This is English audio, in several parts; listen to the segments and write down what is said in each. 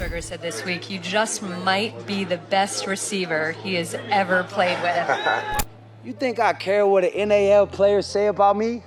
Roethlisberger said this week, you just might be the best receiver he has ever played with. You think I care what an NAL players say about me?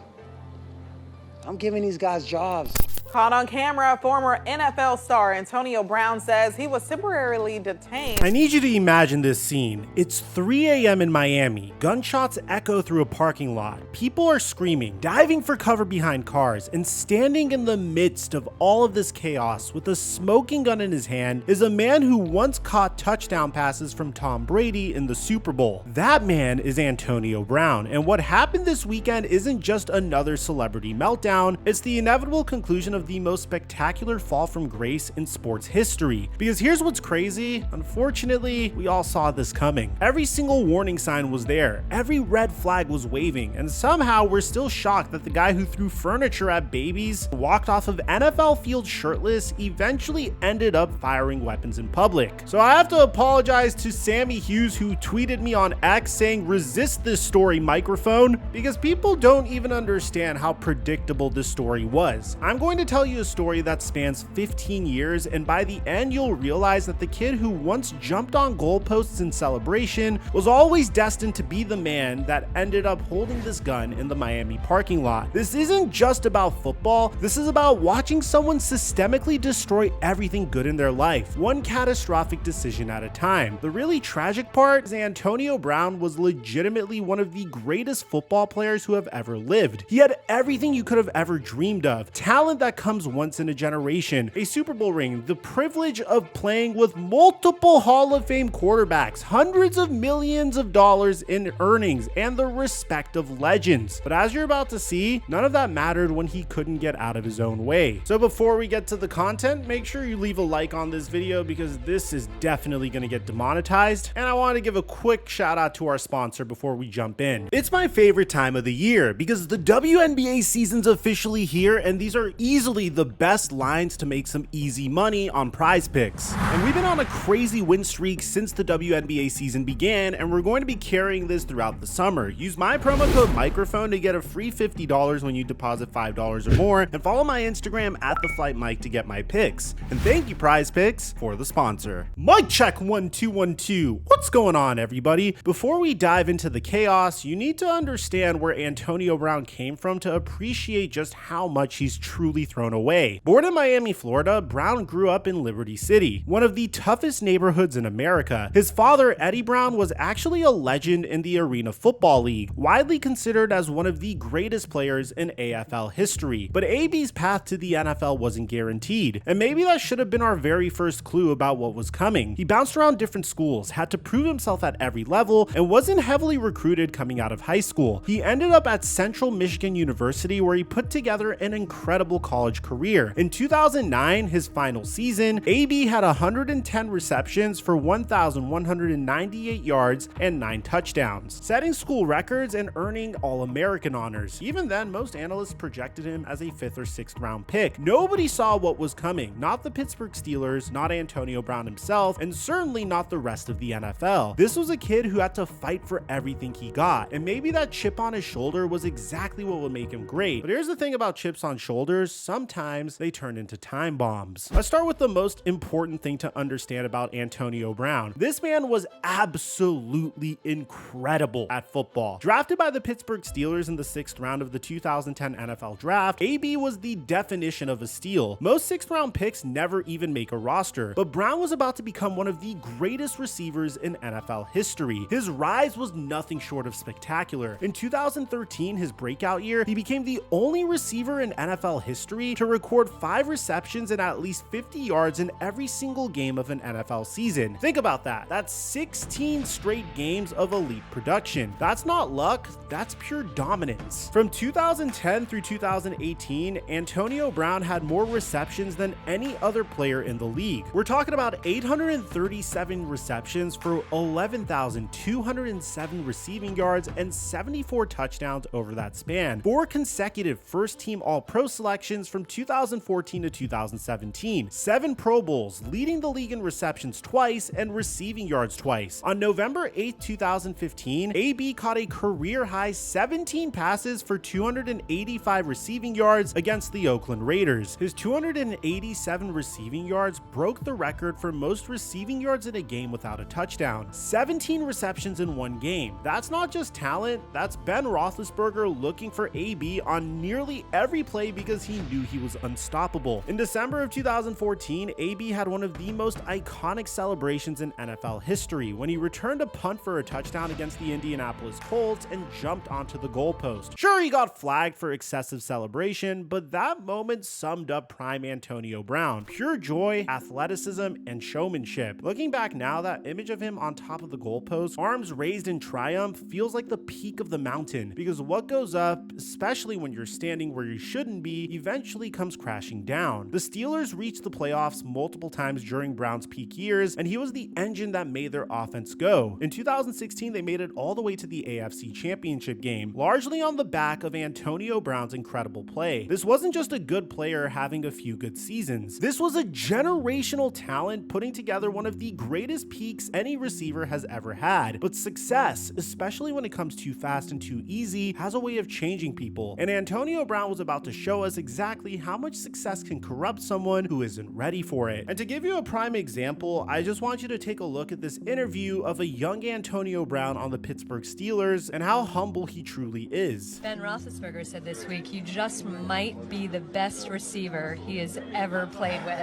I'm giving these guys jobs. Caught on camera, former NFL star Antonio Brown says he was temporarily detained. I need you to imagine this scene. It's 3 a.m. in Miami. Gunshots echo through a parking lot. People are screaming, diving for cover behind cars, and standing in the midst of all of this chaos with a smoking gun in his hand is a man who once caught touchdown passes from Tom Brady in the Super Bowl. That man is Antonio Brown, and what happened this weekend isn't just another celebrity meltdown, it's the inevitable conclusion of the most spectacular fall from grace in sports history. Because here's what's crazy, unfortunately, we all saw this coming. Every single warning sign was there, every red flag was waving, and somehow we're still shocked that the guy who threw furniture at babies, walked off of NFL field shirtless, eventually ended up firing weapons in public. So I have to apologize to Sammy Hughes, who tweeted me on X saying, "Resist this story, Mikerophone," because people don't even understand how predictable this story was. I'm going to tell you a story that spans 15 years, and by the end you'll realize that the kid who once jumped on goalposts in celebration was always destined to be the man that ended up holding this gun in the Miami parking lot. This isn't just about football, this is about watching someone systemically destroy everything good in their life, one catastrophic decision at a time. The really tragic part is Antonio Brown was legitimately one of the greatest football players who have ever lived. He had everything you could have ever dreamed of, talent that comes once in a generation, a Super Bowl ring, the privilege of playing with multiple Hall of Fame quarterbacks, hundreds of millions of dollars in earnings, and the respect of legends. But as you're about to see, none of that mattered when he couldn't get out of his own way. So before we get to the content, make sure you leave a like on this video because this is definitely going to get demonetized. And I want to give a quick shout out to our sponsor before we jump in. It's my favorite time of the year because the WNBA season's officially here, and these are easily the best lines to make some easy money on Prize Picks. And we've been on a crazy win streak since the WNBA season began, and we're going to be carrying this throughout the summer. Use my promo code Mikerophone to get a free $50 when you deposit $5 or more, and follow my Instagram at @TheFlightMike to get my picks. And thank you, Prize Picks, for the sponsor. Mic check 1 2 1 2. What's going on, everybody? Before we dive into the chaos, you need to understand where Antonio Brown came from to appreciate just how much he's truly thrown away. Born in Miami, Florida, Brown grew up in Liberty City, one of the toughest neighborhoods in America. His father, Eddie Brown, was actually a legend in the Arena Football League, widely considered as one of the greatest players in AFL history. But AB's path to the NFL wasn't guaranteed, and maybe that should have been our very first clue about what was coming. He bounced around different schools, had to prove himself at every level, and wasn't heavily recruited coming out of high school. He ended up at Central Michigan University, where he put together an incredible college career. In 2009, his final season, AB had 110 receptions for 1,198 yards and 9 touchdowns, setting school records and earning All-American honors. Even then, most analysts projected him as a 5th or 6th round pick. Nobody saw what was coming, not the Pittsburgh Steelers, not Antonio Brown himself, and certainly not the rest of the NFL. This was a kid who had to fight for everything he got, and maybe that chip on his shoulder was exactly what would make him great. But here's the thing about chips on shoulders, sometimes they turn into time bombs. Let's start with the most important thing to understand about Antonio Brown. This man was absolutely incredible at football. Drafted by the Pittsburgh Steelers in the 6th round of the 2010 NFL Draft, AB was the definition of a steal. Most 6th round picks never even make a roster, but Brown was about to become one of the greatest receivers in NFL history. His rise was nothing short of spectacular. In 2013, his breakout year, he became the only receiver in NFL history to record 5 receptions and at least 50 yards in every single game of an NFL season. Think about that. That's 16 straight games of elite production. That's not luck, that's pure dominance. From 2010 through 2018, Antonio Brown had more receptions than any other player in the league. We're talking about 837 receptions for 11,207 receiving yards and 74 touchdowns over that span. 4 consecutive first-team All-Pro selections from 2014 to 2017, 7 Pro Bowls, leading the league in receptions twice and receiving yards twice. On November 8, 2015, AB caught a career-high 17 passes for 285 receiving yards against the Oakland Raiders. His 287 receiving yards broke the record for most receiving yards in a game without a touchdown. 17 receptions in one game. That's not just talent, that's Ben Roethlisberger looking for AB on nearly every play because he knew he was unstoppable. In December of 2014, AB had one of the most iconic celebrations in NFL history when he returned a punt for a touchdown against the Indianapolis Colts and jumped onto the goalpost. Sure, he got flagged for excessive celebration, but that moment summed up prime Antonio Brown. Pure joy, athleticism, and showmanship. Looking back now, that image of him on top of the goalpost, arms raised in triumph, feels like the peak of the mountain, because what goes up, especially when you're standing where you shouldn't be, eventually comes crashing down. The Steelers reached the playoffs multiple times during Brown's peak years, and he was the engine that made their offense go. In 2016, they made it all the way to the AFC Championship game, largely on the back of Antonio Brown's incredible play. This wasn't just a good player having a few good seasons. This was a generational talent putting together one of the greatest peaks any receiver has ever had. But success, especially when it comes too fast and too easy, has a way of changing people. And Antonio Brown was about to show us exactly how much success can corrupt someone who isn't ready for it. And to give you a prime example, I just want you to take a look at this interview of a young Antonio Brown on the Pittsburgh Steelers and how humble he truly is. Ben Roethlisberger said this week, you just might be the best receiver he has ever played with.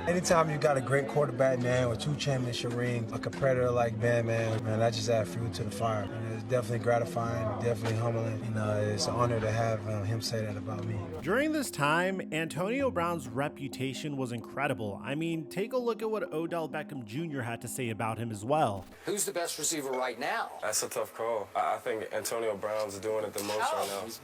Anytime you got a great quarterback, man, with 2 championship rings, a competitor like Ben, man, that just adds fuel to the fire. And it's definitely gratifying, definitely humbling. It's an honor to have him say that about me. During this time, Antonio Brown's reputation was incredible. I mean, take a look at what Odell Beckham Jr. had to say about him as well. Who's the best receiver right now? That's a tough call. I think Antonio Brown's doing it the most right now. He's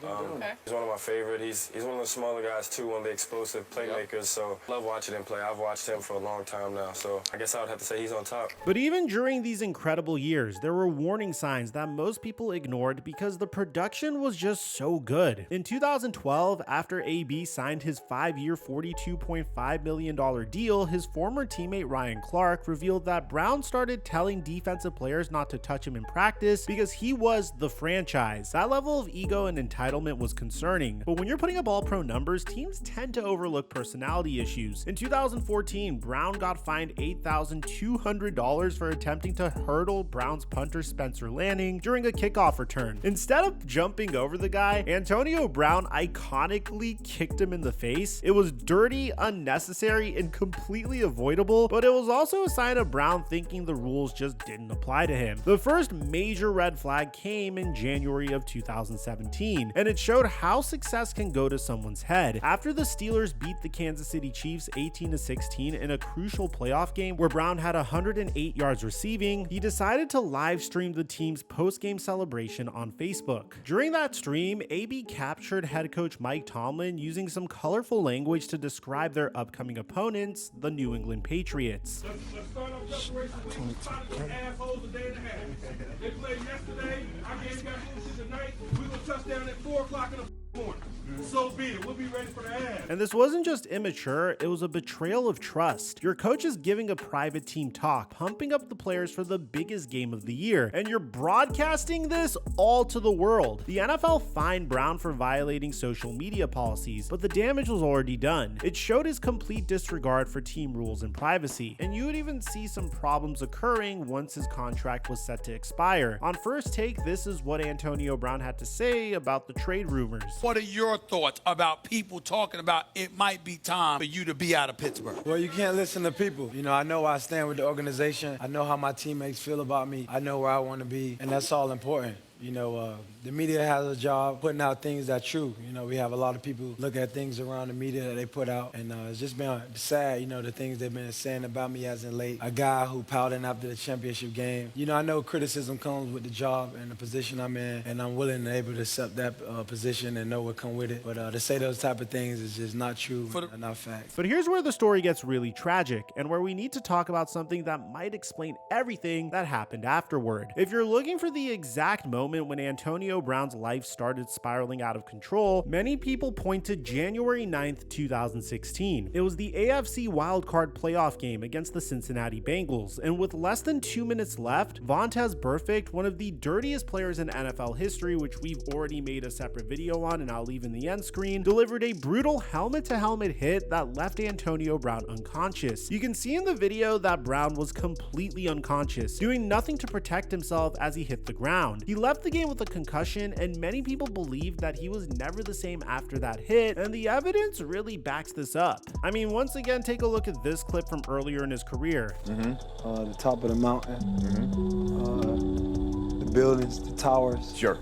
one of my favorite. He's one of the smaller guys too, one of the explosive playmakers. So love watching him play. I've watched him for a long time now. So I guess I would have to say he's on top. But even during these incredible years, there were warning signs that most people ignored because the production was just so good. In 2012, after AB signed his 5-year, $42.5 million deal, his former teammate Ryan Clark revealed that Brown started telling defensive players not to touch him in practice because he was the franchise. That level of ego and entitlement was concerning. But when you're putting up all-pro numbers, teams tend to overlook personality issues. In 2014, Brown got fined $8,200 for attempting to hurdle Browns punter Spencer Lanning during a kickoff return. Instead of jumping over the guy, Antonio Brown iconically kicked him in the face. It was dirty, unnecessary, and completely avoidable, but it was also a sign of Brown thinking the rules just didn't apply to him. The first major red flag came in January of 2017, and it showed how success can go to someone's head. After the Steelers beat the Kansas City Chiefs 18-16 in a crucial playoff game where Brown had 108 yards receiving, he decided to live stream the team's post-game celebration on Facebook. During that stream, AB captured head coach Mike Tomlin using some colorful language to describe their upcoming opponents, the New England Patriots. Let's start off preparation week. We find some assholes a day and a half. They played yesterday. Our game got moved to tonight. We're going to touch down at 4 o'clock in the morning. So be it. We'll be ready for the ass. And this wasn't just immature, it was a betrayal of trust. Your coach is giving a private team talk, pumping up the players for the biggest game of the year, and you're broadcasting this all to the world. The NFL fined Brown for violating social media policies, but the damage was already done. It showed his complete disregard for team rules and privacy, and you would even see some problems occurring once his contract was set to expire. On First Take, this is what Antonio Brown had to say about the trade rumors. What are your thoughts about people talking about it might be time for you to be out of Pittsburgh? Well, you can't listen to people. I know where I stand with the organization. I know how my teammates feel about me. I know where I want to be, and that's all important. The media has a job putting out things that are true. We have a lot of people look at things around the media that they put out, and it's just been sad, the things they've been saying about me as in late. A guy who pouted after the championship game. I know criticism comes with the job and the position I'm in, and I'm willing and able to accept that position and know what come with it. But to say those type of things is just not true and not fact. But here's where the story gets really tragic, and where we need to talk about something that might explain everything that happened afterward. If you're looking for the exact moment moment when Antonio Brown's life started spiraling out of control, many people point to January 9th, 2016. It was the AFC wildcard playoff game against the Cincinnati Bengals, and with less than 2 minutes left, Vontaze Burfict, one of the dirtiest players in NFL history, which we've already made a separate video on and I'll leave in the end screen, delivered a brutal helmet-to-helmet hit that left Antonio Brown unconscious. You can see in the video that Brown was completely unconscious, doing nothing to protect himself as he hit the ground. He left the game with a concussion, and many people believe that he was never the same after that hit, and the evidence really backs this up. I mean, once again, take a look at this clip from earlier in his career. The top of the mountain, the buildings, the towers. Sure.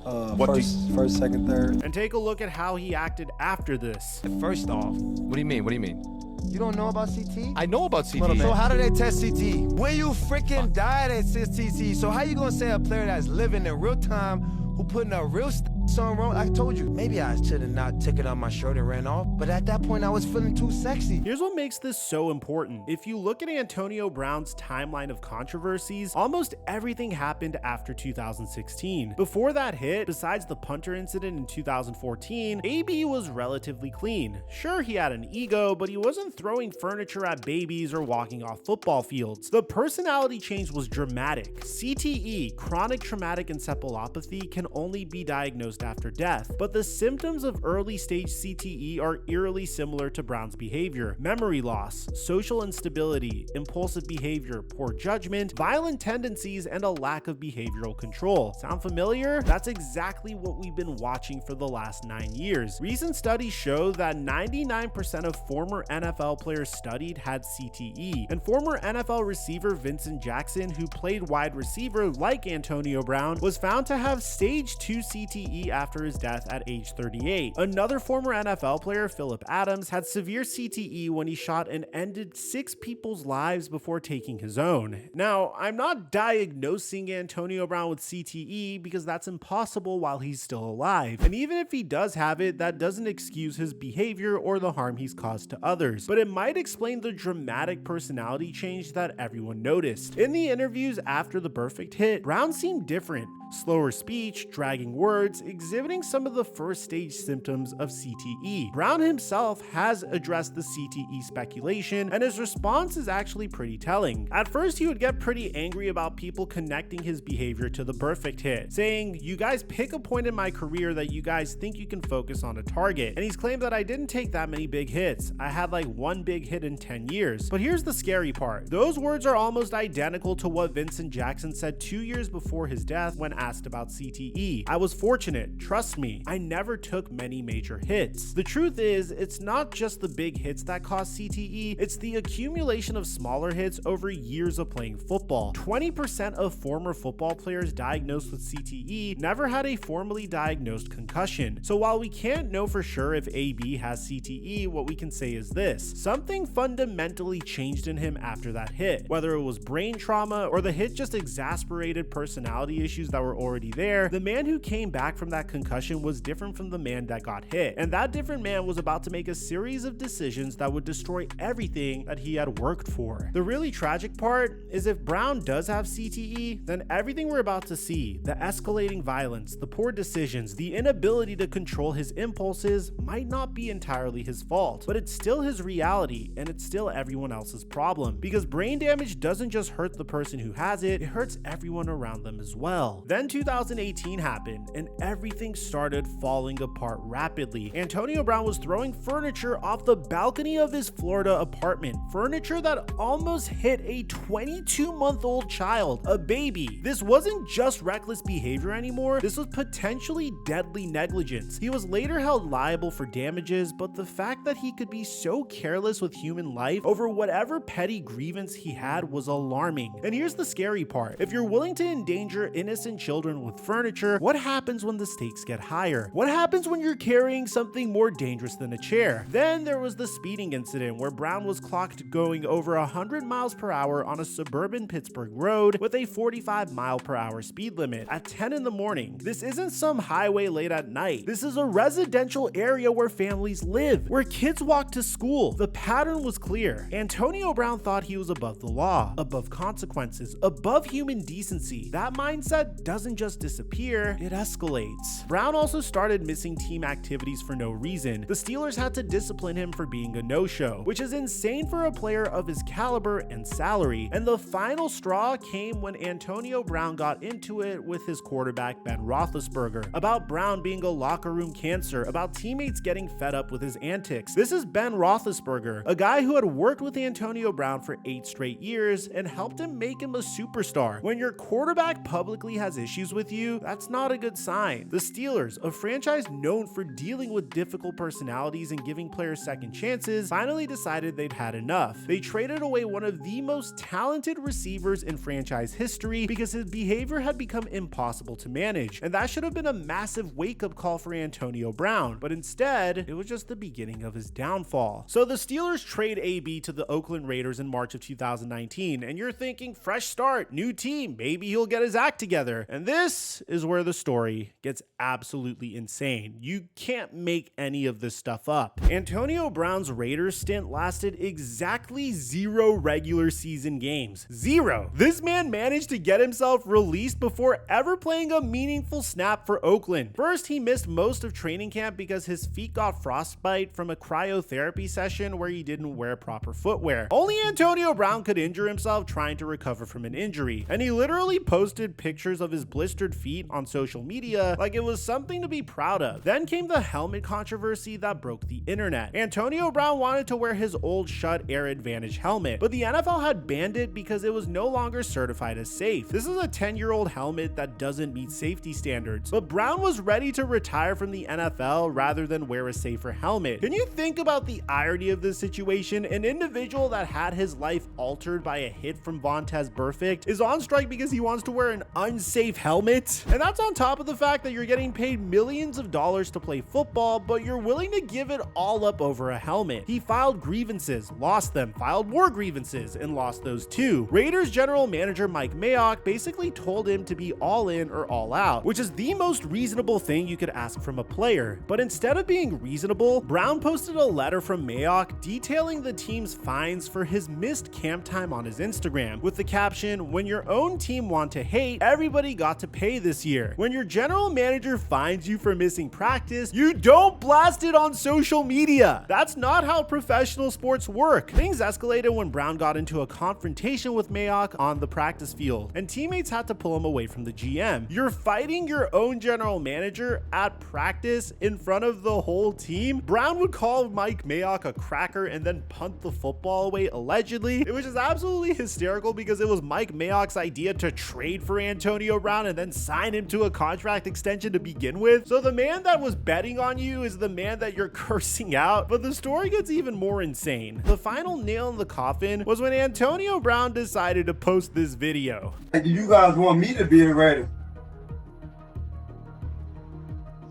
First, second, third. And take a look at how he acted after this. First off, what do you mean? What do you mean? You don't know about CT? I know about CT. So how do they test CT? When you freaking died at CT, so how you gonna say a player that's living in real time, who putting up real something wrong? I told you, maybe I should have not took it on my shirt and ran off, but at that point I was feeling too sexy. Here's what makes this so important. If you look at Antonio Brown's timeline of controversies, almost everything happened after 2016. Before that hit, besides the punter incident in 2014, AB was relatively clean. Sure, he had an ego, but he wasn't throwing furniture at babies or walking off football fields. The personality change was dramatic. CTE, chronic traumatic encephalopathy, can only be diagnosed after death, but the symptoms of early stage CTE are eerily similar to Brown's behavior: memory loss, social instability, impulsive behavior, poor judgment, violent tendencies, and a lack of behavioral control. Sound familiar? That's exactly what we've been watching for the last 9 years. Recent studies show that 99% of former NFL players studied had CTE, and former NFL receiver Vincent Jackson, who played wide receiver like Antonio Brown, was found to have stage 2 CTE after his death at age 38. Another former NFL player, Philip Adams, had severe CTE when he shot and ended 6 people's lives before taking his own. Now, I'm not diagnosing Antonio Brown with CTE because that's impossible while he's still alive. And even if he does have it, that doesn't excuse his behavior or the harm he's caused to others. But it might explain the dramatic personality change that everyone noticed. In the interviews after the Burfict hit, Brown seemed different. Slower speech, dragging words, exhibiting some of the first stage symptoms of CTE. Brown himself has addressed the CTE speculation, and his response is actually pretty telling. At first, he would get pretty angry about people connecting his behavior to the Burfict hit, saying, "You guys pick a point in my career that you guys think you can focus on a target." And he's claimed that I didn't take that many big hits. I had like 1 big hit in 10 years. But here's the scary part. Those words are almost identical to what Vincent Jackson said 2 years before his death when asked about CTE. "I was fortunate, trust me, I never took many major hits." The truth is, it's not just the big hits that cause CTE, it's the accumulation of smaller hits over years of playing football. 20% of former football players diagnosed with CTE never had a formally diagnosed concussion. So while we can't know for sure if AB has CTE, what we can say is this: something fundamentally changed in him after that hit. Whether it was brain trauma or the hit just exasperated personality issues that were already there, the man who came back from that concussion was different from the man that got hit. And that different man was about to make a series of decisions that would destroy everything that he had worked for. The really tragic part is if Brown does have CTE, then everything we're about to see, the escalating violence, the poor decisions, the inability to control his impulses, might not be entirely his fault, but it's still his reality, and it's still everyone else's problem. Because brain damage doesn't just hurt the person who has it, it hurts everyone around them as well. Then 2018 happened, and everything started falling apart rapidly. Antonio Brown was throwing furniture off the balcony of his Florida apartment, furniture that almost hit a 22-month-old child, a baby. This wasn't just reckless behavior anymore, this was potentially deadly negligence. He was later held liable for damages, but the fact that he could be so careless with human life over whatever petty grievance he had was alarming. And here's the scary part: if you're willing to endanger innocent children with furniture, what happens when the stakes get higher? What happens when you're carrying something more dangerous than a chair? Then there was the speeding incident where Brown was clocked going over 100 miles per hour on a suburban Pittsburgh road with a 45-mile-per-hour speed limit at 10 in the morning. This isn't some highway late at night. This is a residential area where families live, where kids walk to school. The pattern was clear. Antonio Brown thought he was above the law, above consequences, above human decency. That mindset doesn't doesn't just disappear, it escalates. Brown also started missing team activities for no reason. The Steelers had to discipline him for being a no-show, which is insane for a player of his caliber and salary. And the final straw came when Antonio Brown got into it with his quarterback Ben Roethlisberger about Brown being a locker room cancer, about teammates getting fed up with his antics. This is Ben Roethlisberger, a guy who had worked with Antonio Brown for 8 straight years and helped him make him a superstar. When your quarterback publicly has issues with you, that's not a good sign. The Steelers, a franchise known for dealing with difficult personalities and giving players second chances, finally decided they'd had enough. They traded away one of the most talented receivers in franchise history because his behavior had become impossible to manage, and that should have been a massive wake-up call for Antonio Brown, but instead, it was just the beginning of his downfall. So the Steelers trade AB to the Oakland Raiders in March of 2019, and you're thinking, fresh start, new team, maybe he'll get his act together. And this is where the story gets absolutely insane. You can't make any of this stuff up. Antonio Brown's Raiders stint lasted exactly 0 regular season games. 0. This man managed to get himself released before ever playing a meaningful snap for Oakland. First, he missed most of training camp because his feet got frostbite from a cryotherapy session where he didn't wear proper footwear. Only Antonio Brown could injure himself trying to recover from an injury, and he literally posted pictures of his blistered feet on social media like it was something to be proud of. Then came the helmet controversy that broke the internet. Antonio Brown wanted to wear his old Schutt Air Advantage helmet, but the NFL had banned it because it was no longer certified as safe. This is a 10-year-old helmet that doesn't meet safety standards, but Brown was ready to retire from the NFL rather than wear a safer helmet. Can you think about the irony of this situation? An individual that had his life altered by a hit from Vontaze Burfict is on strike because he wants to wear an unsafe helmet? And that's on top of the fact that you're getting paid millions of dollars to play football, but you're willing to give it all up over a helmet. He filed grievances, lost them, filed more grievances, and lost those too. Raiders general manager Mike Mayock basically told him to be all in or all out, which is the most reasonable thing you could ask from a player. But instead of being reasonable, Brown posted a letter from Mayock detailing the team's fines for his missed camp time on his Instagram, with the caption, "When your own team want to hate, everybody got to pay this year. When your general manager fines you for missing practice, you don't blast it on social media. That's not how professional sports work." Things escalated when Brown got into a confrontation with Mayock on the practice field, and teammates had to pull him away from the GM. You're fighting your own general manager at practice in front of the whole team? Brown would call Mike Mayock a cracker and then punt the football away, allegedly. It was just absolutely hysterical because it was Mike Mayock's idea to trade for Antonio Brown and then sign him to a contract extension to begin with. So the man that was betting on you is the man that you're cursing out. But the story gets even more insane. The final nail in the coffin was when Antonio Brown decided to post this video. Do you guys want me to be a Raider?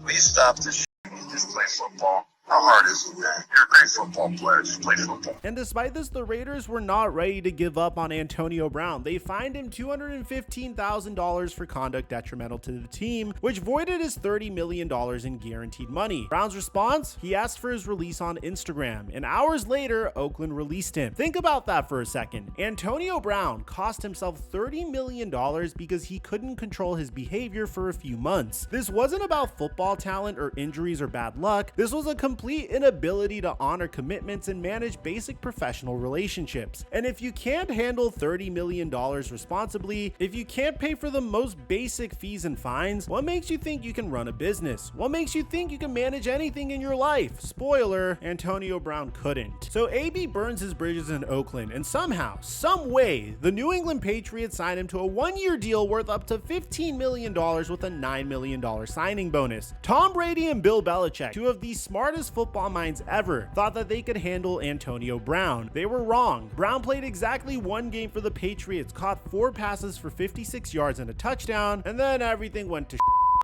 Please stop this shit and just play football. How hard is it, man? You're a great football player. Just play football. And despite this, the Raiders were not ready to give up on Antonio Brown. They fined him $215,000 for conduct detrimental to the team, which voided his $30 million in guaranteed money. Brown's response? He asked for his release on Instagram, and hours later, Oakland released him. Think about that for a second. Antonio Brown cost himself $30 million because he couldn't control his behavior for a few months. This wasn't about football talent or injuries or bad luck. This was a complete inability to honor commitments and manage basic professional relationships. And if you can't handle $30 million responsibly, if you can't pay for the most basic fees and fines, what makes you think you can run a business? What makes you think you can manage anything in your life? Spoiler, Antonio Brown couldn't. So AB burns his bridges in Oakland, and somehow, some way, the New England Patriots signed him to a 1-year deal worth up to $15 million with a $9 million signing bonus. Tom Brady and Bill Belichick, two of the smartest football minds ever, thought that they could handle Antonio Brown. They were wrong. Brown played exactly 1 game for the Patriots, caught 4 passes for 56 yards and a touchdown, and then everything went to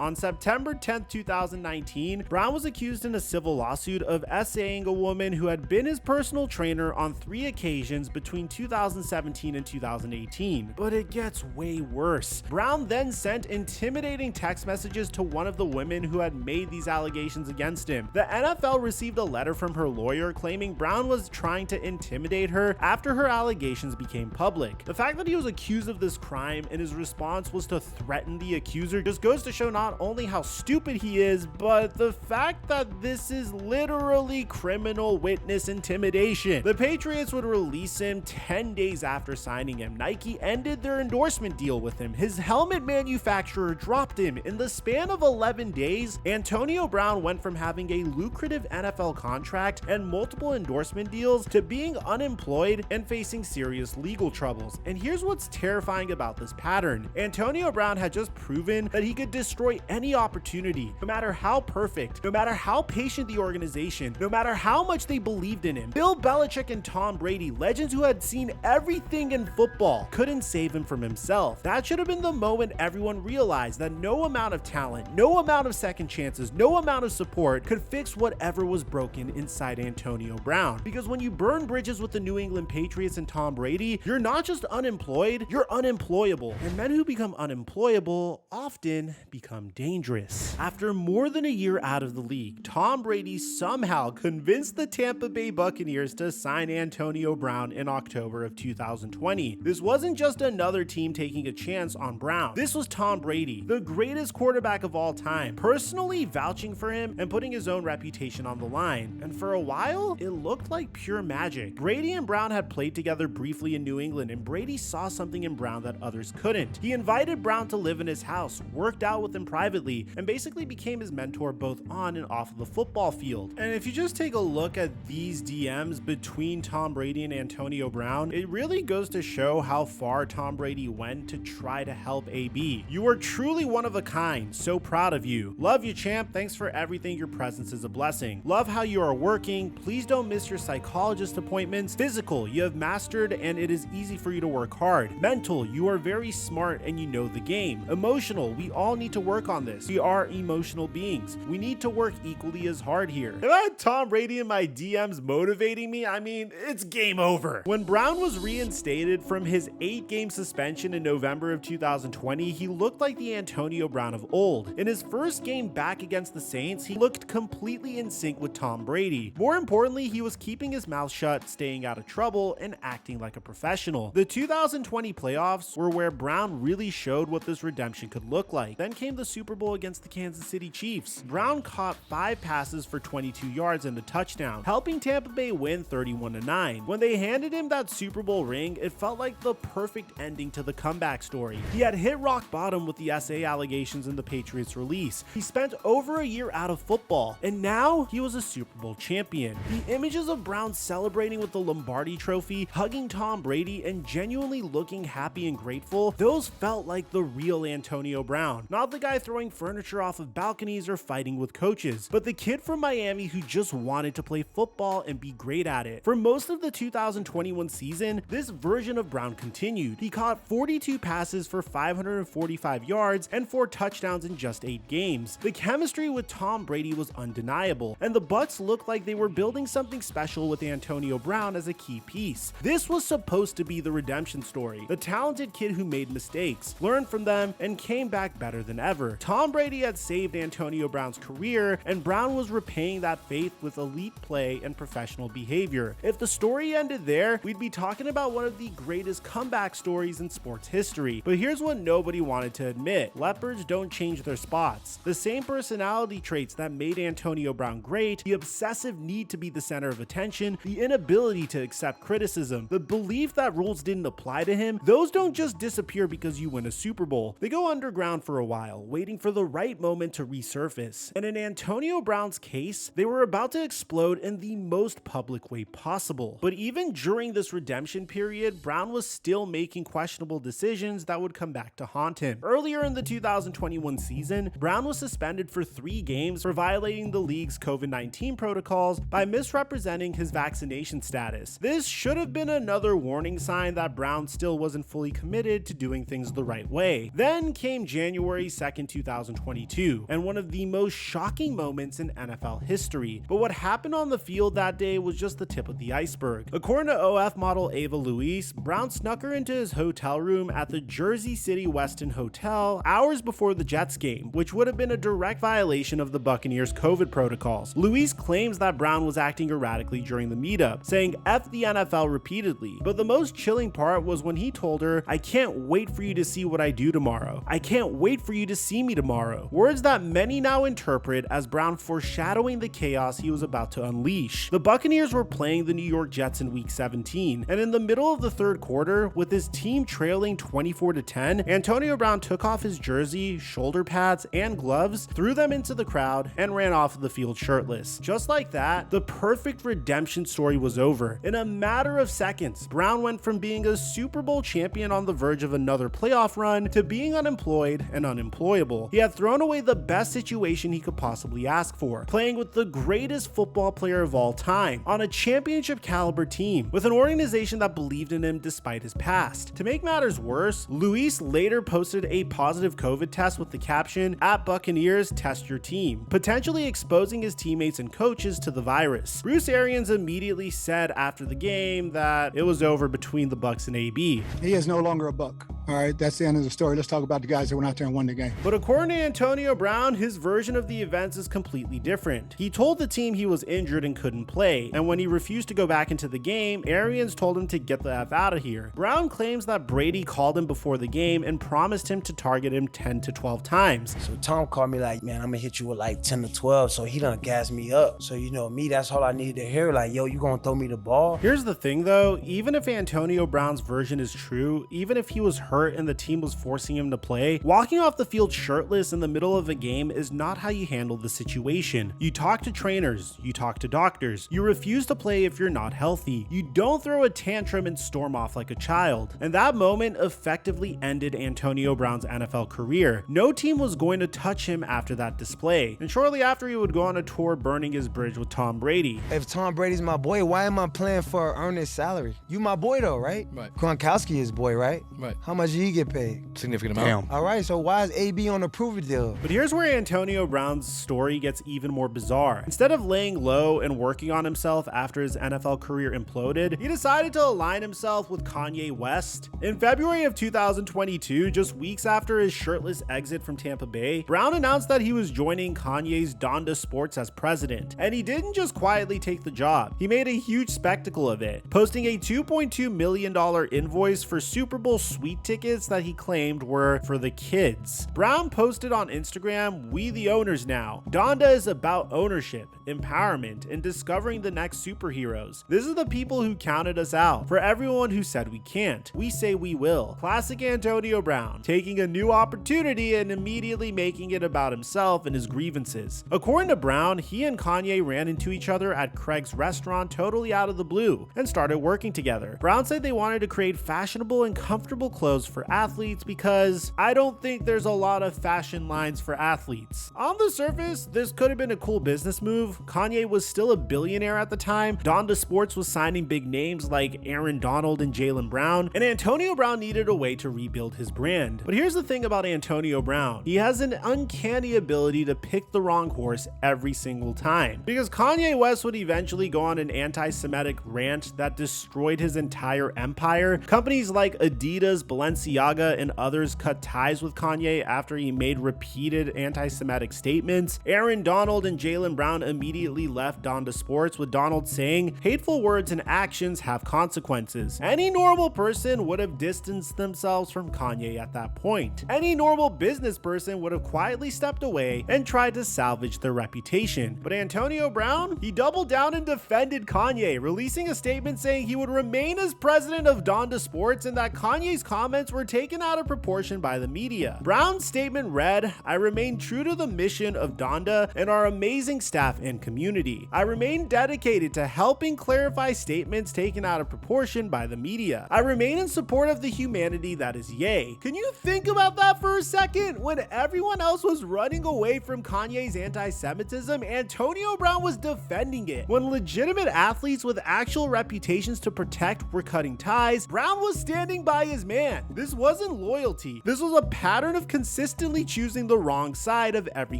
On September 10th, 2019, Brown was accused in a civil lawsuit of essaying a woman who had been his personal trainer on 3 occasions between 2017 and 2018. But it gets way worse. Brown then sent intimidating text messages to one of the women who had made these allegations against him. The NFL received a letter from her lawyer claiming Brown was trying to intimidate her after her allegations became public. The fact that he was accused of this crime and his response was to threaten the accuser just goes to show not only how stupid he is, but the fact that this is literally criminal witness intimidation. The Patriots would release him 10 days after signing him. Nike ended their endorsement deal with him. His helmet manufacturer dropped him. In the span of 11 days, Antonio Brown went from having a lucrative NFL contract and multiple endorsement deals to being unemployed and facing serious legal troubles. And here's what's terrifying about this pattern. Antonio Brown had just proven that he could destroy any opportunity, no matter how perfect, no matter how patient the organization, no matter how much they believed in him. Bill Belichick and Tom Brady, legends who had seen everything in football, couldn't save him from himself. That should have been the moment everyone realized that no amount of talent, no amount of second chances, no amount of support could fix whatever was broken inside Antonio Brown. Because when you burn bridges with the New England Patriots and Tom Brady, you're not just unemployed, you're unemployable. And men who become unemployable often become dangerous. After more than a year out of the league, Tom Brady somehow convinced the Tampa Bay Buccaneers to sign Antonio Brown in October of 2020. This wasn't just another team taking a chance on Brown. This was Tom Brady, the greatest quarterback of all time, personally vouching for him and putting his own reputation on the line. And for a while, it looked like pure magic. Brady and Brown had played together briefly in New England, and Brady saw something in Brown that others couldn't. He invited Brown to live in his house, worked out with him privately, and basically became his mentor both on and off of the football field. And if you just take a look at these DMs between Tom Brady and Antonio Brown, it really goes to show how far Tom Brady went to try to help AB. You are truly one of a kind. So proud of you. Love you, champ. Thanks for everything. Your presence is a blessing. Love how you are working. Please don't miss your psychologist appointments. Physical, you have mastered and it is easy for you to work hard. Mental, you are very smart and you know the game. Emotional, we all need to work on this. We are emotional beings. We need to work equally as hard here. If I had Tom Brady in my DMs motivating me, I mean, it's game over. When Brown was reinstated from his 8-game suspension in November of 2020, he looked like the Antonio Brown of old. In his first game back against the Saints, he looked completely in sync with Tom Brady. More importantly, he was keeping his mouth shut, staying out of trouble, and acting like a professional. The 2020 playoffs were where Brown really showed what this redemption could look like. Then came the Super Bowl against the Kansas City Chiefs. Brown caught 5 passes for 22 yards and a touchdown, helping Tampa Bay win 31-9. When they handed him that Super Bowl ring, it felt like the perfect ending to the comeback story. He had hit rock bottom with the SA allegations in the Patriots release. He spent over a year out of football, and now he was a Super Bowl champion. The images of Brown celebrating with the Lombardi Trophy, hugging Tom Brady, and genuinely looking happy and grateful, those felt like the real Antonio Brown. Not the guy throwing furniture off of balconies or fighting with coaches, but the kid from Miami who just wanted to play football and be great at it. For most of the 2021 season, this version of Brown continued. He caught 42 passes for 545 yards and 4 touchdowns in just 8 games. The chemistry with Tom Brady was undeniable, and the Bucs looked like they were building something special with Antonio Brown as a key piece. This was supposed to be the redemption story. The talented kid who made mistakes, learned from them, and came back better than ever. Tom Brady had saved Antonio Brown's career, and Brown was repaying that faith with elite play and professional behavior. If the story ended there, we'd be talking about one of the greatest comeback stories in sports history. But here's what nobody wanted to admit. Leopards don't change their spots. The same personality traits that made Antonio Brown great, the obsessive need to be the center of attention, the inability to accept criticism, the belief that rules didn't apply to him, those don't just disappear because you win a Super Bowl. They go underground for a while, waiting for the right moment to resurface. And in Antonio Brown's case, they were about to explode in the most public way possible. But even during this redemption period, Brown was still making questionable decisions that would come back to haunt him. Earlier in the 2021 season, Brown was suspended for 3 games for violating the league's COVID-19 protocols by misrepresenting his vaccination status. This should have been another warning sign that Brown still wasn't fully committed to doing things the right way. Then came January 2nd, 2022, and one of the most shocking moments in NFL history. But what happened on the field that day was just the tip of the iceberg. According to OF model Ava Luis, Brown snuck her into his hotel room at the Jersey City Westin Hotel hours before the Jets game, which would have been a direct violation of the Buccaneers' COVID protocols. Luis claims that Brown was acting erratically during the meetup, saying F the NFL repeatedly. But the most chilling part was when he told her, "I can't wait for you to see what I do tomorrow. I can't wait for you to see me tomorrow." Words that many now interpret as Brown foreshadowing the chaos he was about to unleash. The Buccaneers were playing the New York Jets in Week 17, and in the middle of the third quarter, with his team trailing 24-10, Antonio Brown took off his jersey, shoulder pads, and gloves, threw them into the crowd, and ran off of the field shirtless. Just like that, the perfect redemption story was over. In a matter of seconds, Brown went from being a Super Bowl champion on the verge of another playoff run to being unemployed and unemployable. He had thrown away the best situation he could possibly ask for, playing with the greatest football player of all time on a championship caliber team with an organization that believed in him despite his past. To make matters worse, Luis later posted a positive COVID test with the caption, "@Buccaneers, test your team," potentially exposing his teammates and coaches to the virus. Bruce Arians immediately said after the game that it was over between the Bucs and AB. He is no longer a Buck. All right, that's the end of the story. Let's talk about the guys that went out there and won the game. But according to Antonio Brown, his version of the events is completely different. He told the team he was injured and couldn't play, and when he refused to go back into the game, Arians told him to get the F out of here. Brown claims that Brady called him before the game and promised him to target him 10 to 12 times. So Tom called me like, "Man, I'm gonna hit you with like 10 to 12, so he done gassed me up. So me, that's all I needed to hear, like, yo, you gonna throw me the ball? Here's the thing though, even if Antonio Brown's version is true, even if he was hurt and the team was forcing him to play, walking off the field shirtless in the middle of a game is not how you handle the situation. You talk to trainers, you talk to doctors, you refuse to play if you're not healthy. You don't throw a tantrum and storm off like a child. And that moment effectively ended Antonio Brown's NFL career. No team was going to touch him after that display. And shortly after, he would go on a tour burning his bridge with Tom Brady. If Tom Brady's my boy, why am I playing for an earnest salary? You my boy though, right? Right. Gronkowski is boy, right? Right. How much did he get paid? Significant amount. All right, so why is AB on a prove-it deal? But here's where Antonio Brown's story gets even more bizarre. Instead of laying low and working on himself after his NFL career imploded, he decided to align himself with Kanye West. In February of 2022, just weeks after his shirtless exit from Tampa Bay, Brown announced that he was joining Kanye's Donda Sports as president. And he didn't just quietly take the job. He made a huge spectacle of it, posting a $2.2 million invoice for Super Bowl suite tickets that he claimed were for the kids. Brown posted on Instagram, "We the owners now. Donda is about ownership, empowerment, and discovering the next superheroes. This is the people who counted us out. For everyone who said we can't, we say we will." Classic Antonio Brown, taking a new opportunity and immediately making it about himself and his grievances. According to Brown, he and Kanye ran into each other at Craig's restaurant totally out of the blue and started working together. Brown said they wanted to create fashionable and comfortable clothes for athletes because "I don't think there's a lot of fashion lines for athletes." On the surface, this could have been a cool business move. Kanye was still a billionaire at the time. Donda Sports was signing big names like Aaron Donald and Jaylen Brown, and Antonio Brown needed a way to rebuild his brand. But here's the thing about Antonio Brown. He has an uncanny ability to pick the wrong horse every single time. Because Kanye West would eventually go on an anti-Semitic rant that destroyed his entire empire. Companies like Adidas, Balenciaga, and others cut ties with Kanye after he made repeated anti-Semitic statements. Aaron Donald and Jaylen Brown immediately left Donda Sports, with Donald saying, "Hateful words and actions have consequences." Any normal person would have distanced themselves from Kanye at that point. Any normal business person would have quietly stepped away and tried to salvage their reputation. But Antonio Brown, he doubled down and defended Kanye, releasing a statement saying he would remain as president of Donda Sports and that Kanye's comments were taken out of proportion by the media. Brown's statement read, "I remain true to the mission of Donda and our amazing staff in fan community. I remain dedicated to helping clarify statements taken out of proportion by the media. I remain in support of the humanity that is Ye. Can you think about that for a second? When everyone else was running away from Kanye's anti-Semitism, Antonio Brown was defending it. When legitimate athletes with actual reputations to protect were cutting ties, Brown was standing by his man. This wasn't loyalty. This was a pattern of consistently choosing the wrong side of every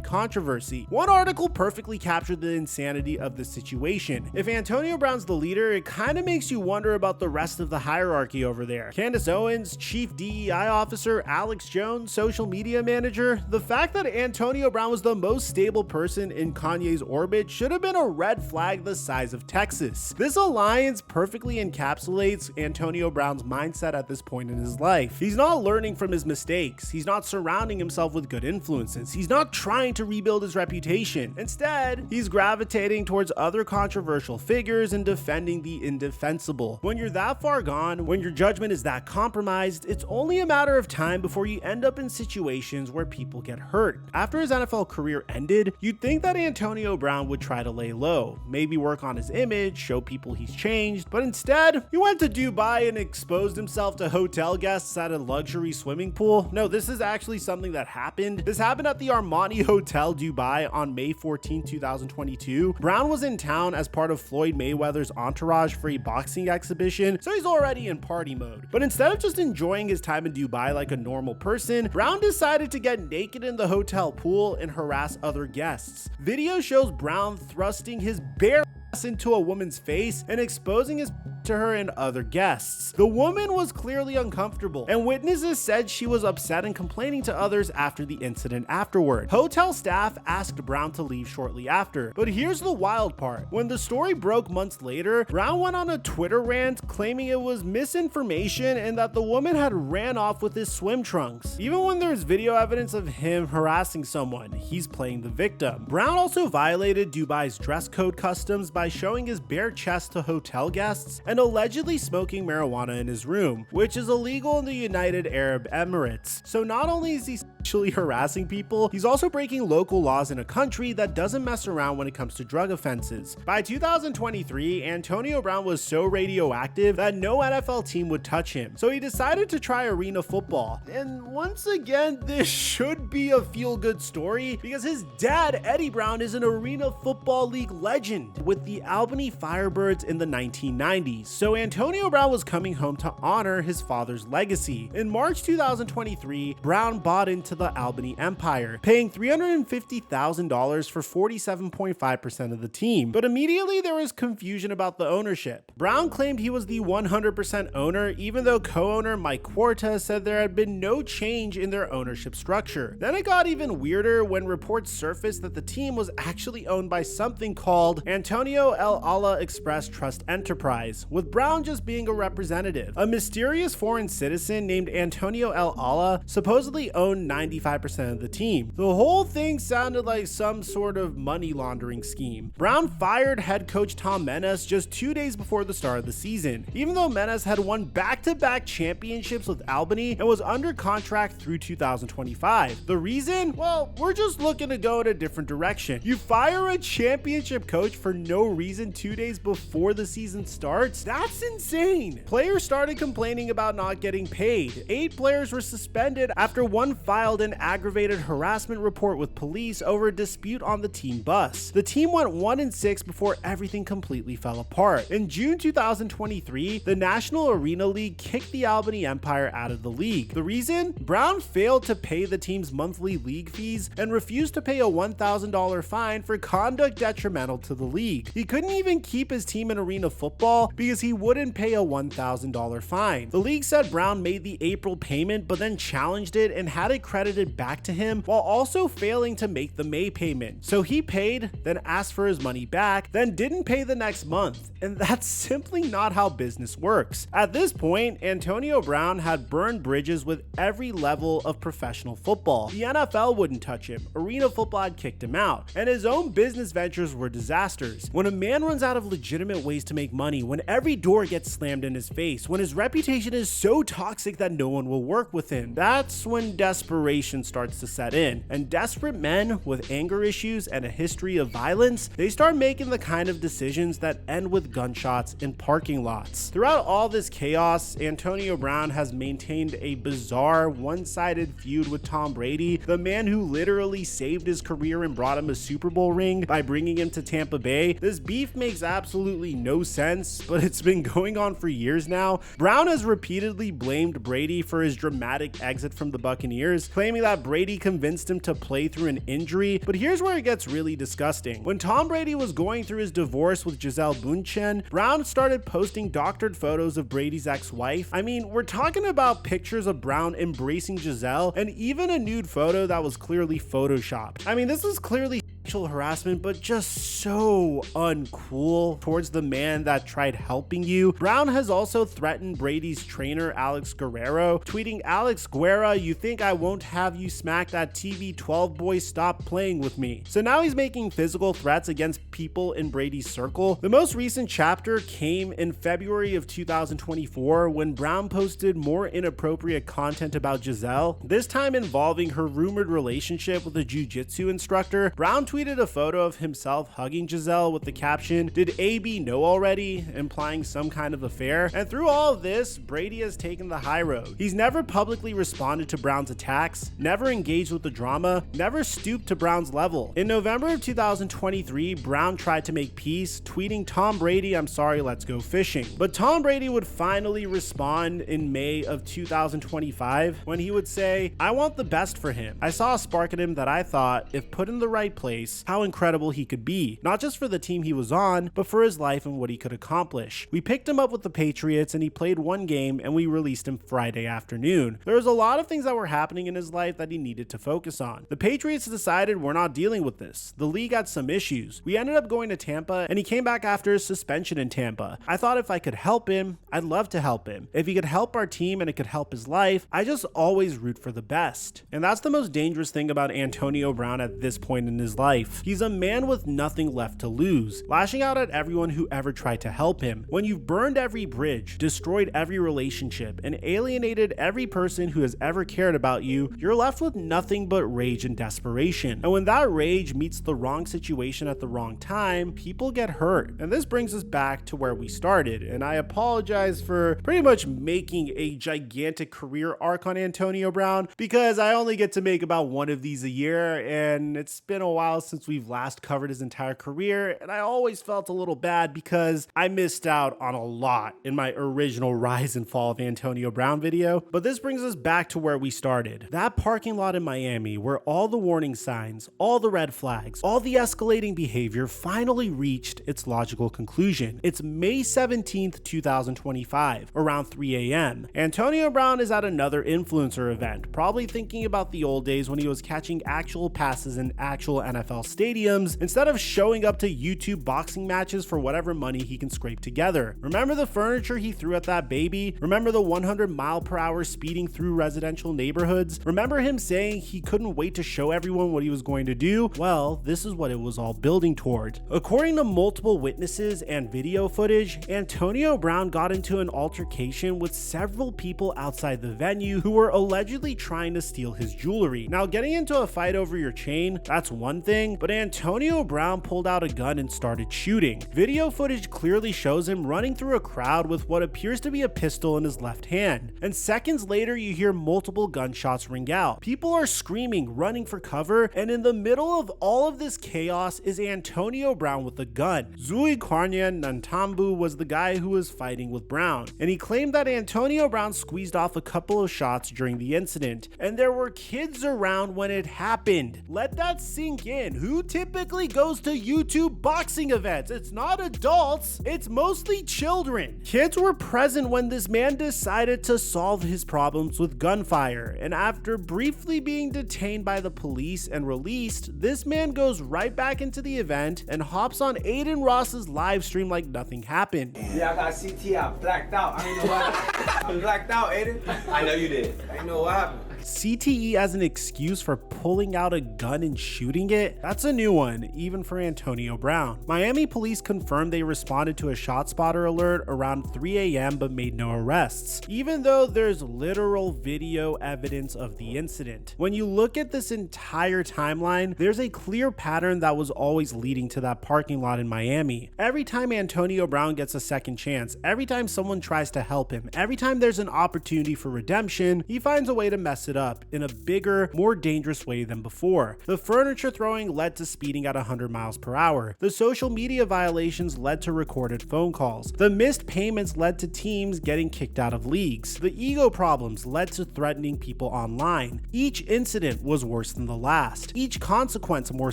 controversy. One article perfectly captured the insanity of the situation. If Antonio Brown's the leader, it kind of makes you wonder about the rest of the hierarchy over there. Candace Owens, chief DEI officer, Alex Jones, social media manager. The fact that Antonio Brown was the most stable person in Kanye's orbit should have been a red flag the size of Texas. This alliance perfectly encapsulates Antonio Brown's mindset at this point in his life. He's not learning from his mistakes. He's not surrounding himself with good influences. He's not trying to rebuild his reputation. Instead, he's gravitating towards other controversial figures and defending the indefensible. When you're that far gone, when your judgment is that compromised, it's only a matter of time before you end up in situations where people get hurt. After his NFL career ended, you'd think that Antonio Brown would try to lay low, maybe work on his image, show people he's changed, but instead, he went to Dubai and exposed himself to hotel guests at a luxury swimming pool. No, this is actually something that happened. This happened at the Armani Hotel Dubai on May 14, 2022. Brown was in town as part of Floyd Mayweather's entourage for a boxing exhibition, so he's already in party mode. But instead of just enjoying his time in Dubai like a normal person, Brown decided to get naked in the hotel pool and harass other guests. Video shows Brown thrusting his bare ass into a woman's face and exposing his to her and other guests. The woman was clearly uncomfortable, and witnesses said she was upset and complaining to others after the incident afterward. Hotel staff asked Brown to leave shortly after, but here's the wild part. When the story broke months later, Brown went on a Twitter rant claiming it was misinformation and that the woman had ran off with his swim trunks. Even when there's video evidence of him harassing someone, he's playing the victim. Brown also violated Dubai's dress code customs by showing his bare chest to hotel guests and allegedly smoking marijuana in his room, which is illegal in the United Arab Emirates. So not only is he sexually harassing people, he's also breaking local laws in a country that doesn't mess around when it comes to drug offenses. By 2023, Antonio Brown was so radioactive that no NFL team would touch him, so he decided to try arena football. And once again, this should be a feel-good story because his dad, Eddie Brown, is an Arena Football League legend with the Albany Firebirds in the 1990s. So Antonio Brown was coming home to honor his father's legacy. In March 2023, Brown bought into the Albany Empire, paying $350,000 for 47.5% of the team. But immediately there was confusion about the ownership. Brown claimed he was the 100% owner, even though co-owner Mike Quarta said there had been no change in their ownership structure. Then it got even weirder when reports surfaced that the team was actually owned by something called Antonio El Allah Express Trust Enterprise, with Brown just being a representative. A mysterious foreign citizen named Antonio El Allah supposedly owned 95% of the team. The whole thing sounded like some sort of money laundering scheme. Brown fired head coach Tom Menes just 2 days before the start of the season, even though Menes had won back-to-back championships with Albany and was under contract through 2025. The reason? Well, we're just looking to go in a different direction. You fire a championship coach for no reason 2 days before the season starts? That's insane. Players started complaining about not getting paid. 8 players were suspended after one filed an aggravated harassment report with police over a dispute on the team bus. The team went 1-6 before everything completely fell apart. In June 2023, the National Arena League kicked the Albany Empire out of the league. The reason? Brown failed to pay the team's monthly league fees and refused to pay a $1,000 fine for conduct detrimental to the league. He couldn't even keep his team in arena football because he wouldn't pay a $1,000 fine. The league said Brown made the April payment but then challenged it and had it credited back to him while also failing to make the May payment. So he paid, then asked for his money back, then didn't pay the next month. And that's simply not how business works. At this point, Antonio Brown had burned bridges with every level of professional football. The NFL wouldn't touch him, Arena Football had kicked him out, and his own business ventures were disasters. When a man runs out of legitimate ways to make money, when every every door gets slammed in his face, when his reputation is so toxic that no one will work with him. That's when desperation starts to set in, and desperate men with anger issues and a history of violence, they start making the kind of decisions that end with gunshots in parking lots. Throughout all this chaos, Antonio Brown has maintained a bizarre, one-sided feud with Tom Brady, the man who literally saved his career and brought him a Super Bowl ring by bringing him to Tampa Bay. This beef makes absolutely no sense, but it's been going on for years now. Brown has repeatedly blamed Brady for his dramatic exit from the Buccaneers, claiming that Brady convinced him to play through an injury. But here's where it gets really disgusting. When Tom Brady was going through his divorce with Gisele Bündchen, Brown started posting doctored photos of Brady's ex-wife. I mean, we're talking about pictures of Brown embracing Gisele and even a nude photo that was clearly photoshopped. I mean, this was clearly sexual harassment, but just so uncool towards the man that tried helping you. Brown has also threatened Brady's trainer Alex Guerrero, tweeting, "Alex Guerra, you think I won't have you smack that TB12 boy? Stop playing with me." So now he's making physical threats against people in Brady's circle. The most recent chapter came in February of 2024 when Brown posted more inappropriate content about Gisele, this time involving her rumored relationship with a jiu-jitsu instructor. Brown tweeted a photo of himself hugging Gisele with the caption, "Did AB know already?" implying some kind of affair. And through all of this, Brady has taken the high road. He's never publicly responded to Brown's attacks, never engaged with the drama, never stooped to Brown's level. In November of 2023, Brown tried to make peace, tweeting, "Tom Brady, I'm sorry, let's go fishing." But Tom Brady would finally respond in May of 2025 when he would say, "I want the best for him. I saw a spark in him that I thought, if put in the right place, how incredible he could be, not just for the team he was on, but for his life and what he could accomplish. We picked him up with the Patriots and he played one game and we released him Friday afternoon. There was a lot of things that were happening in his life that he needed to focus on. The Patriots decided we're not dealing with this. The league had some issues. We ended up going to Tampa and he came back after his suspension in Tampa. I thought if I could help him, I'd love to help him. If he could help our team and it could help his life, I just always root for the best." And that's the most dangerous thing about Antonio Brown at this point in his life. He's a man with nothing left to lose, lashing out at everyone who ever tried to help him. When you've burned every bridge, destroyed every relationship, and alienated every person who has ever cared about you, you're left with nothing but rage and desperation. And when that rage meets the wrong situation at the wrong time, people get hurt. And this brings us back to where we started, and I apologize for pretty much making a gigantic career arc on Antonio Brown, because I only get to make about one of these a year, and it's been a while since we've last covered his entire career, and I always felt a little bad because I missed out on a lot in my original rise and fall of Antonio Brown video. But this brings us back to where we started. That parking lot in Miami where all the warning signs, all the red flags, all the escalating behavior finally reached its logical conclusion. It's May 17th, 2025, around 3 a.m. Antonio Brown is at another influencer event, probably thinking about the old days when he was catching actual passes in actual NFL stadiums instead of showing up to YouTube boxing matches for whatever money he can scrape together. Remember the furniture he threw at that baby? Remember the 100-mile-per-hour speeding through residential neighborhoods? Remember him saying he couldn't wait to show everyone what he was going to do? Well, this is what it was all building toward. According to multiple witnesses and video footage, Antonio Brown got into an altercation with several people outside the venue who were allegedly trying to steal his jewelry. Now, getting into a fight over your chain, that's one thing, but Antonio Brown pulled out a gun and started shooting. Video footage clearly shows him running through a crowd with what appears to be a pistol in his left hand. And seconds later, you hear multiple gunshots ring out. People are screaming, running for cover, and in the middle of all of this chaos is Antonio Brown with a gun. Zui Kanye Nantambu was the guy who was fighting with Brown, and he claimed that Antonio Brown squeezed off a couple of shots during the incident, and there were kids around when it happened. Let that sink in. Who typically goes to YouTube boxing events? It's not adults, it's mostly children. Kids were present when this man decided to solve his problems with gunfire, and after briefly being detained by the police and released, this man goes right back into the event and hops on Aiden Ross's live stream like nothing happened. Yeah, I got CT, I blacked out. I didn't know what happened. I blacked out, Aiden. I know you did. I didn't know what happened. CTE as an excuse for pulling out a gun and shooting it? That's a new one, even for Antonio Brown. Miami police confirmed they responded to a ShotSpotter alert around 3 a.m. but made no arrests, even though there's literal video evidence of the incident. When you look at this entire timeline, there's a clear pattern that was always leading to that parking lot in Miami. Every time Antonio Brown gets a second chance, every time someone tries to help him, every time there's an opportunity for redemption, he finds a way to mess it up in a bigger, more dangerous way than before. The furniture throwing led to speeding at 100 miles per hour. The social media violations led to recorded phone calls. The missed payments led to teams getting kicked out of leagues. The ego problems led to threatening people online. Each incident was worse than the last. Each consequence more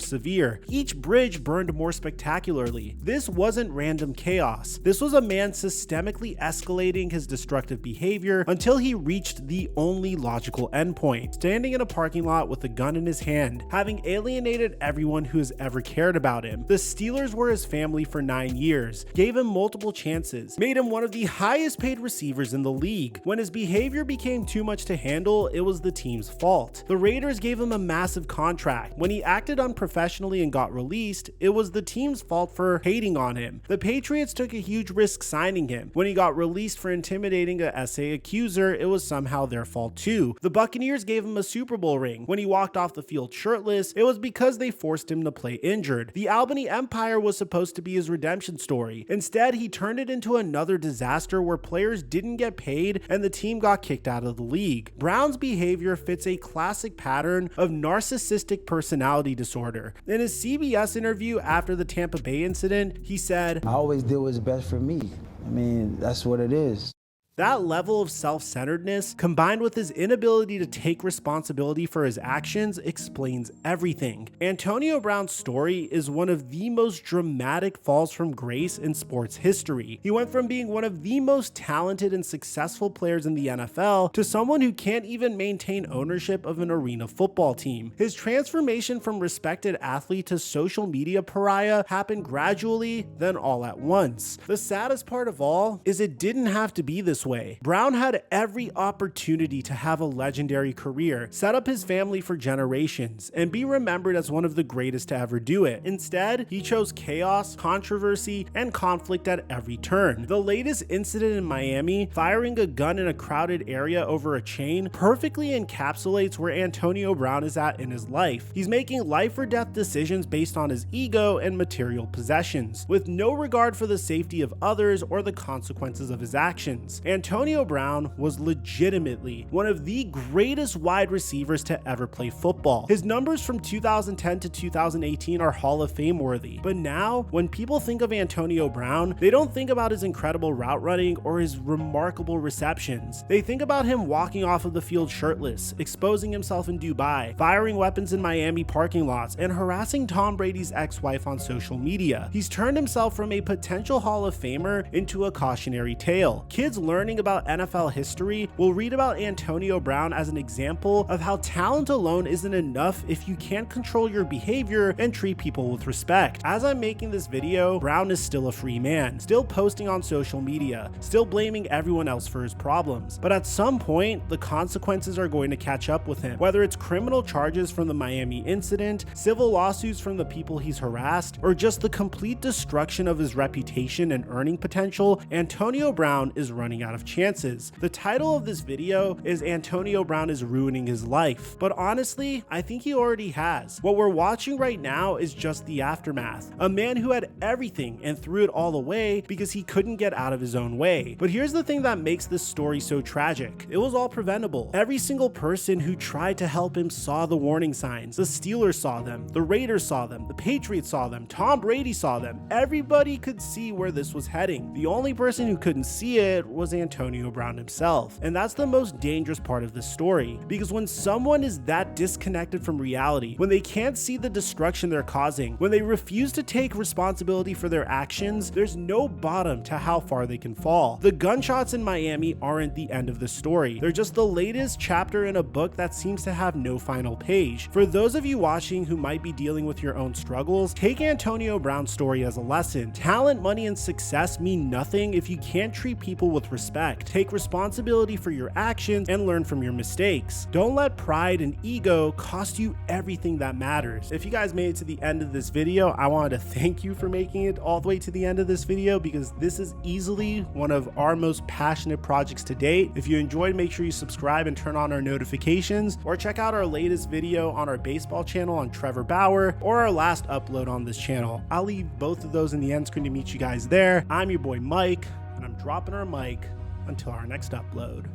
severe. Each bridge burned more spectacularly. This wasn't random chaos. This was a man systemically escalating his destructive behavior until he reached the only logical endpoint, standing in a parking lot with a gun in his hand, having alienated everyone who has ever cared about him. The Steelers were his family for 9 years, gave him multiple chances, made him one of the highest paid receivers in the league. When his behavior became too much to handle, it was the team's fault. The Raiders gave him a massive contract. When he acted unprofessionally and got released, it was the team's fault for hating on him. The Patriots took a huge risk signing him. When he got released for intimidating a SA accuser, it was somehow their fault too. The Buccaneers gave him a Super Bowl ring. When he walked off the field shirtless, it was because they forced him to play injured. The Albany Empire was supposed to be his redemption story. Instead, he turned it into another disaster where players didn't get paid and the team got kicked out of the league. Brown's behavior fits a classic pattern of narcissistic personality disorder. In his CBS interview after the Tampa Bay incident, he said, "I always do what's best for me. I mean, that's what it is." That level of self-centeredness, combined with his inability to take responsibility for his actions, explains everything. Antonio Brown's story is one of the most dramatic falls from grace in sports history. He went from being one of the most talented and successful players in the NFL to someone who can't even maintain ownership of an arena football team. His transformation from respected athlete to social media pariah happened gradually, then all at once. The saddest part of all is it didn't have to be this way. Brown had every opportunity to have a legendary career, set up his family for generations, and be remembered as one of the greatest to ever do it. Instead, he chose chaos, controversy, and conflict at every turn. The latest incident in Miami, firing a gun in a crowded area over a chain, perfectly encapsulates where Antonio Brown is at in his life. He's making life or death decisions based on his ego and material possessions, with no regard for the safety of others or the consequences of his actions. Antonio Brown was legitimately one of the greatest wide receivers to ever play football. His numbers from 2010 to 2018 are Hall of Fame worthy. But now, when people think of Antonio Brown, they don't think about his incredible route running or his remarkable receptions. They think about him walking off of the field shirtless, exposing himself in Dubai, firing weapons in Miami parking lots, and harassing Tom Brady's ex-wife on social media. He's turned himself from a potential Hall of Famer into a cautionary tale. Kids learning about NFL history will read about Antonio Brown as an example of how talent alone isn't enough if you can't control your behavior and treat people with respect. As I'm making this video, Brown is still a free man, still posting on social media, still blaming everyone else for his problems. But at some point, the consequences are going to catch up with him. Whether it's criminal charges from the Miami incident, civil lawsuits from the people he's harassed, or just the complete destruction of his reputation and earning potential, Antonio Brown is running out of chances. The title of this video is Antonio Brown is ruining his life, but honestly, I think he already has. What we're watching right now is just the aftermath. A man who had everything and threw it all away because he couldn't get out of his own way. But here's the thing that makes this story so tragic. It was all preventable. Every single person who tried to help him saw the warning signs. The Steelers saw them, the Raiders saw them, the Patriots saw them, Tom Brady saw them. Everybody could see where this was heading. The only person who couldn't see it was Antonio Brown himself. And that's the most dangerous part of this story, because when someone is that disconnected from reality, when they can't see the destruction they're causing, when they refuse to take responsibility for their actions, there's no bottom to how far they can fall. The gunshots in Miami aren't the end of the story. They're just the latest chapter in a book that seems to have no final page. For those of you watching who might be dealing with your own struggles, take Antonio Brown's story as a lesson. Talent, money, and success mean nothing if you can't treat people with respect respect. Take responsibility for your actions and learn from your mistakes. Don't let pride and ego cost you everything that matters. If you guys made it to the end of this video, I wanted to thank you for making it all the way to the end of this video, because this is easily one of our most passionate projects to date. If you enjoyed, make sure you subscribe and turn on our notifications, or check out our latest video on our baseball channel on Trevor Bauer, or our last upload on this channel. I'll leave both of those in the end screen to meet you guys there. I'm your boy Mike, and I'm dropping our mic until our next upload.